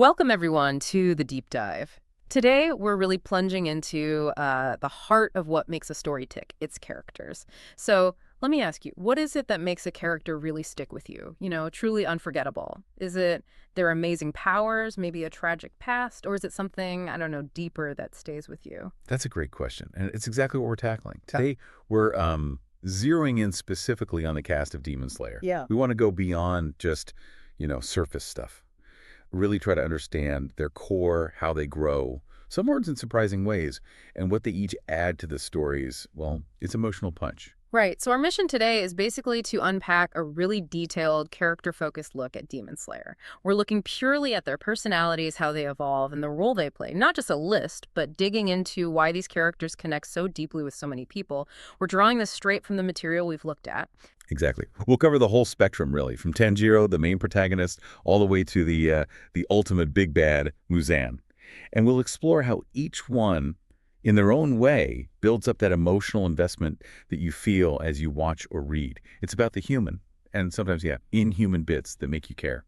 Welcome, everyone, to the deep dive. Today, we're really plunging into the heart of what makes a story tick, its characters. So, let me ask you, what is it that makes a character really stick with you? Truly unforgettable? Is it their amazing powers, maybe a tragic past, or is it something, I don't know, deeper that stays with you? That's a great question, and it's exactly what we're tackling. Today, we're zeroing in specifically on the cast of Demon Slayer. Yeah. We want to go beyond just, surface stuff. Really try to understand their core, how they grow, some words in surprising ways, and what they each add to the stories, well, it's emotional punch. Right. So our mission today is basically to unpack a really detailed, character-focused look at Demon Slayer. We're looking purely at their personalities, how they evolve, and the role they play. Not just a list, but digging into why these characters connect so deeply with so many people. We're drawing this straight from the material we've looked at. Exactly. We'll cover the whole spectrum, really, from Tanjiro, the main protagonist, all the way to the ultimate big bad, Muzan. And we'll explore how each one, in their own way, builds up that emotional investment that you feel as you watch or read. It's about the human, and sometimes, yeah, inhuman bits that make you care.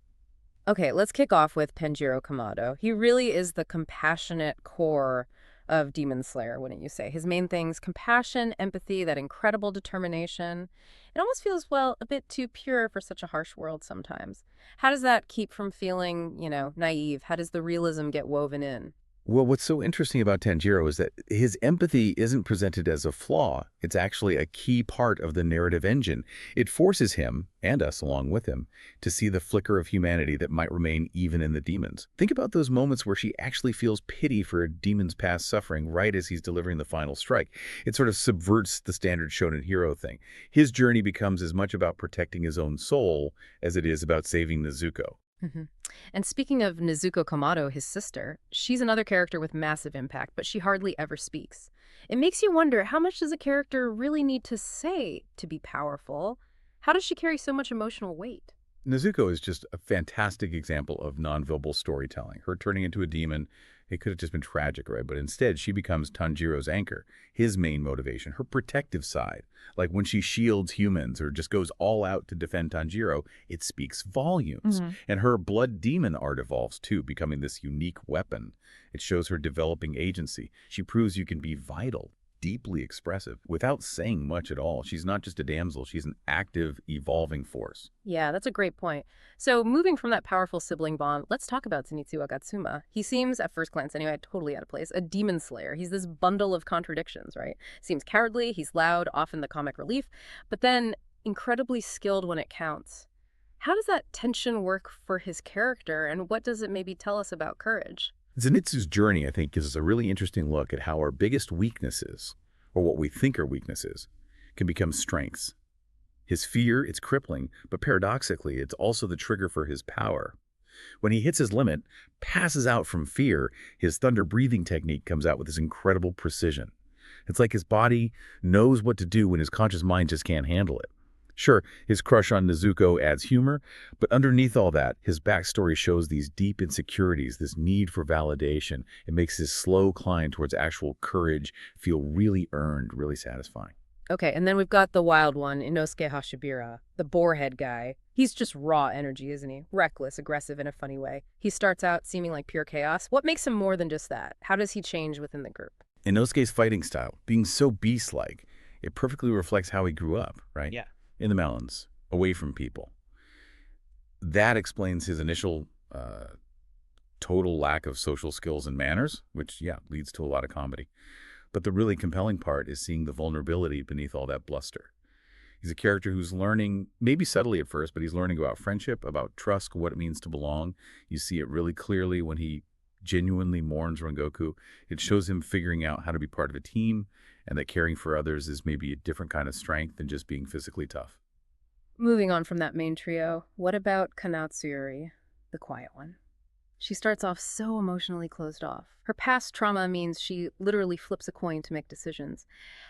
Okay, let's kick off with Tanjiro Kamado. He really is the compassionate core of Demon Slayer, wouldn't you say? His main things, compassion, empathy, that incredible determination. It almost feels, well, a bit too pure for such a harsh world sometimes. How does that keep from feeling, naive? How does the realism get woven in? Well, what's so interesting about Tanjiro is that his empathy isn't presented as a flaw. It's actually a key part of the narrative engine. It forces him, and us along with him, to see the flicker of humanity that might remain even in the demons. Think about those moments where she actually feels pity for a demon's past suffering right as he's delivering the final strike. It sort of subverts the standard shonen hero thing. His journey becomes as much about protecting his own soul as it is about saving Nezuko. hmm And speaking of Nezuko Kamado, his sister, she's another character with massive impact, but she hardly ever speaks. It makes you wonder, how much does a character really need to say to be powerful? How does she carry so much emotional weight? Nezuko is just a fantastic example of nonverbal storytelling. Her turning into a demon, it could have just been tragic, right? But instead, she becomes Tanjiro's anchor, his main motivation, her protective side. Like when she shields humans or just goes all out to defend Tanjiro, it speaks volumes. And her blood demon art evolves too, becoming this unique weapon. It shows her developing agency. She proves you can be vital, deeply expressive, without saying much at all. She's not just a damsel, she's an active, evolving force. Yeah, that's a great point. So moving from that powerful sibling bond, let's talk about Zenitsu Agatsuma. He seems, at first glance anyway, totally out of place, a demon slayer. He's this bundle of contradictions, right? Seems cowardly, he's loud, often the comic relief, but then incredibly skilled when it counts. How does that tension work for his character, and what does it maybe tell us about courage? Zenitsu's journey, I think, gives us a really interesting look at how our biggest weaknesses, or what we think are weaknesses, can become strengths. His fear, it's crippling, but paradoxically, it's also the trigger for his power. When he hits his limit, passes out from fear, his thunder breathing technique comes out with this incredible precision. It's like his body knows what to do when his conscious mind just can't handle it. Sure, his crush on Nezuko adds humor, but underneath all that, his backstory shows these deep insecurities, this need for validation. It makes his slow climb towards actual courage feel really earned, really satisfying. Okay, and then we've got the wild one, Inosuke Hashibira, the boarhead guy. He's just raw energy, isn't he? Reckless, aggressive in a funny way. He starts out seeming like pure chaos. What makes him more than just that? How does he change within the group? Inosuke's fighting style, being so beast-like, it perfectly reflects how he grew up, right? Yeah. In the mountains, away from people. That explains his initial total lack of social skills and manners, which, yeah, leads to a lot of comedy. But the really compelling part is seeing the vulnerability beneath all that bluster. He's a character who's learning, maybe subtly at first, but he's learning about friendship, about trust, what it means to belong. You see it really clearly when he genuinely mourns Rengoku. It shows him figuring out how to be part of a team, and that caring for others is maybe a different kind of strength than just being physically tough. Moving on from that main trio, what about Kanatsuyori, the quiet one? She starts off so emotionally closed off. Her past trauma means she literally flips a coin to make decisions.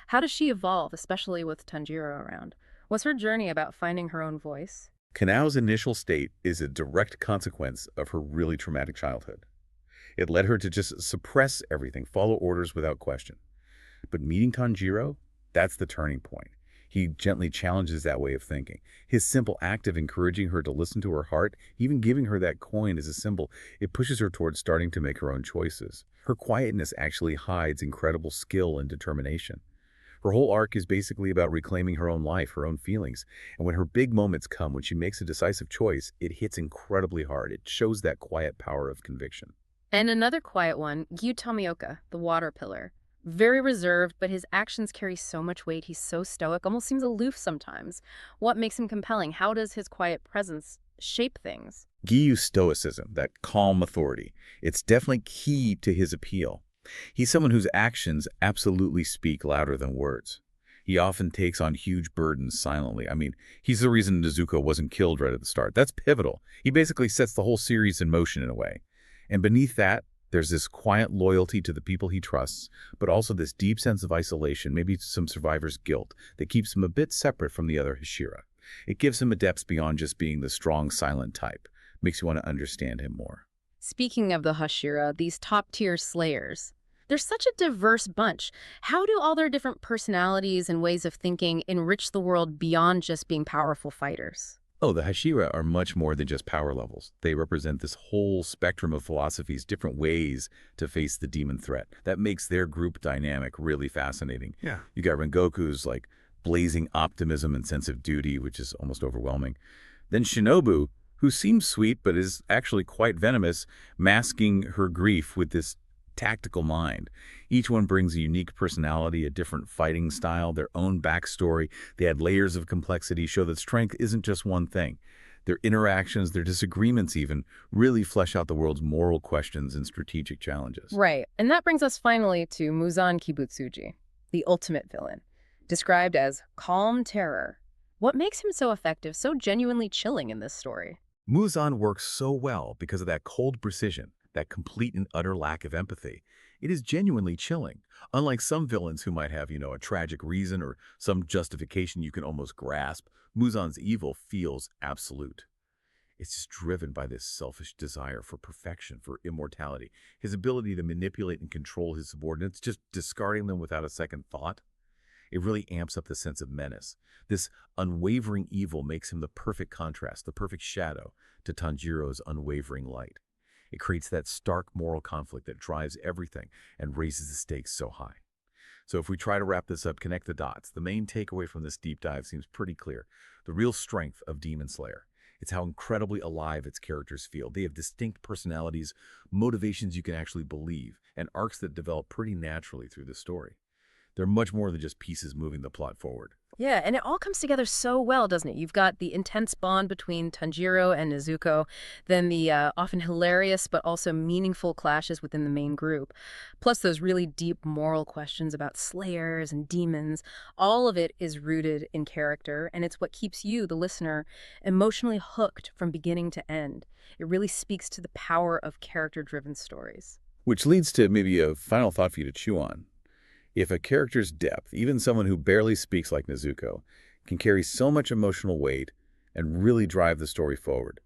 How does she evolve, especially with Tanjiro around? Was her journey about finding her own voice? Kanao's initial state is a direct consequence of her really traumatic childhood. It led her to just suppress everything, follow orders without question. But meeting Tanjiro, that's the turning point. He gently challenges that way of thinking. His simple act of encouraging her to listen to her heart, even giving her that coin as a symbol, it pushes her towards starting to make her own choices. Her quietness actually hides incredible skill and determination. Her whole arc is basically about reclaiming her own life, her own feelings. And when her big moments come, when she makes a decisive choice, it hits incredibly hard. It shows that quiet power of conviction. And another quiet one, Gyu Tomioka, the water pillar. Very reserved, but his actions carry so much weight. He's so stoic, almost seems aloof sometimes. What makes him compelling? How does his quiet presence shape things? Giyu's stoicism, that calm authority, it's definitely key to his appeal. He's someone whose actions absolutely speak louder than words. He often takes on huge burdens silently. I mean, he's the reason Nezuko wasn't killed right at the start. That's pivotal. He basically sets the whole series in motion in a way. And beneath that, there's this quiet loyalty to the people he trusts, but also this deep sense of isolation, maybe some survivor's guilt, that keeps him a bit separate from the other Hashira. It gives him a depth beyond just being the strong, silent type. Makes you want to understand him more. Speaking of the Hashira, these top-tier slayers, they're such a diverse bunch. How do all their different personalities and ways of thinking enrich the world beyond just being powerful fighters? Oh, the Hashira are much more than just power levels. They represent this whole spectrum of philosophies, different ways to face the demon threat. That makes their group dynamic really fascinating. Yeah. You got Rengoku's like blazing optimism and sense of duty, which is almost overwhelming. Then Shinobu, who seems sweet but is actually quite venomous, masking her grief with this tactical mind. Each one brings a unique personality, a different fighting style, their own backstory. They add layers of complexity, show that strength isn't just one thing. Their interactions, their disagreements even, really flesh out the world's moral questions and strategic challenges. Right, and that brings us finally to Muzan Kibutsuji, the ultimate villain, described as calm terror. What makes him so effective, so genuinely chilling in this story? Muzan works so well because of that cold precision, that complete and utter lack of empathy. It is genuinely chilling. Unlike some villains who might have, a tragic reason or some justification you can almost grasp, Muzan's evil feels absolute. It's just driven by this selfish desire for perfection, for immortality. His ability to manipulate and control his subordinates, just discarding them without a second thought. It really amps up the sense of menace. This unwavering evil makes him the perfect contrast, the perfect shadow to Tanjiro's unwavering light. It creates that stark moral conflict that drives everything and raises the stakes so high. So if we try to wrap this up, connect the dots, the main takeaway from this deep dive seems pretty clear. The real strength of Demon Slayer. It's how incredibly alive its characters feel. They have distinct personalities, motivations you can actually believe, and arcs that develop pretty naturally through the story. They're much more than just pieces moving the plot forward. Yeah, and it all comes together so well, doesn't it? You've got the intense bond between Tanjiro and Nezuko, then the often hilarious but also meaningful clashes within the main group, plus those really deep moral questions about slayers and demons. All of it is rooted in character, and it's what keeps you, the listener, emotionally hooked from beginning to end. It really speaks to the power of character-driven stories. Which leads to maybe a final thought for you to chew on. If a character's depth, even someone who barely speaks like Nezuko, can carry so much emotional weight and really drive the story forward,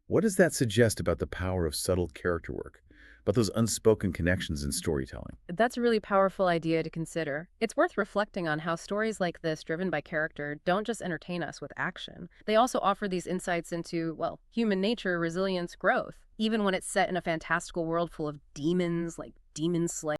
what does that suggest about the power of subtle character work, about those unspoken connections in storytelling? That's a really powerful idea to consider. It's worth reflecting on how stories like this, driven by character, don't just entertain us with action. They also offer these insights into, well, human nature, resilience, growth, even when it's set in a fantastical world full of demons like demon slayers.